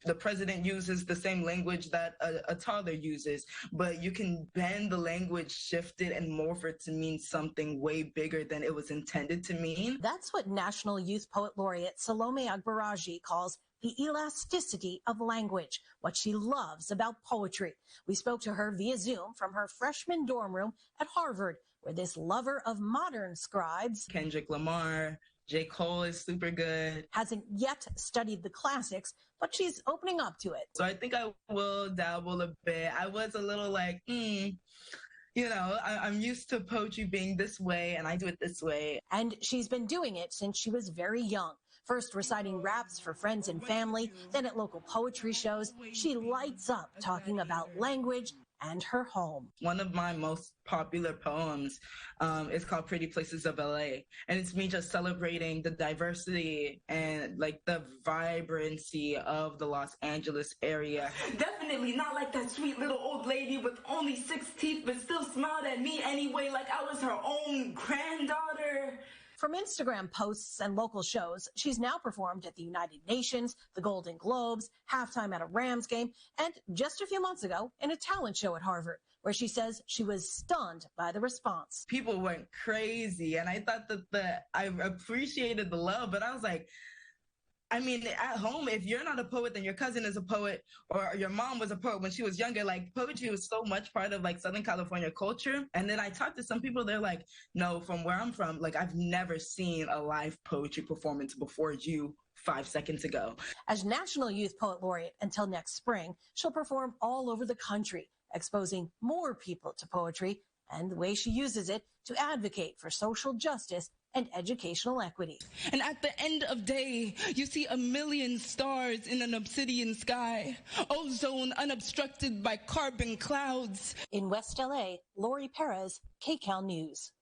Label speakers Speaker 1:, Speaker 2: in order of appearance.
Speaker 1: The president uses the same language that a toddler uses, but you can bend the language, shift it, and morph it to mean something way bigger than it was intended to mean.
Speaker 2: That's what National Youth Poet Laureate Salome Agbaraji calls the elasticity of language, what she loves about poetry. We spoke to her via Zoom from her freshman dorm room at Harvard, where this lover of modern scribes,
Speaker 1: Kendrick Lamar, J. Cole is super good.
Speaker 2: Hasn't yet studied the classics, but she's opening up to it.
Speaker 1: So I think I will dabble a bit. I was a little like, I'm used to poetry being this way, and I do it this way.
Speaker 2: And she's been doing it since she was very young. First reciting raps for friends and family, then at local poetry shows. She lights up talking about language and her home.
Speaker 1: One of my most popular poems is called Pretty Places of LA. And it's me just celebrating the diversity and like the vibrancy of the Los Angeles area.
Speaker 3: Definitely not like that sweet little old lady with only 6 teeth but still smiled at me anyway like I was her own granddaughter.
Speaker 2: From Instagram posts and local shows, she's now performed at the United Nations, the Golden Globes, halftime at a Rams game, and just a few months ago in a talent show at Harvard, where she says she was stunned by the response.
Speaker 1: People went crazy, and I thought that I appreciated the love, but I was like, I mean, at home, if you're not a poet, then your cousin is a poet, or your mom was a poet when she was younger. Like, poetry was so much part of, like, Southern California culture. And then I talked to some people, they're like, no, from where I'm from, like, I've never seen a live poetry performance before you 5 seconds ago.
Speaker 2: As National Youth Poet Laureate until next spring, she'll perform all over the country, exposing more people to poetry and the way she uses it to advocate for social justice and educational equity.
Speaker 4: And at the end of day, you see a million stars in an obsidian sky, ozone unobstructed by carbon clouds.
Speaker 2: In West LA, Lori Perez, KCAL News.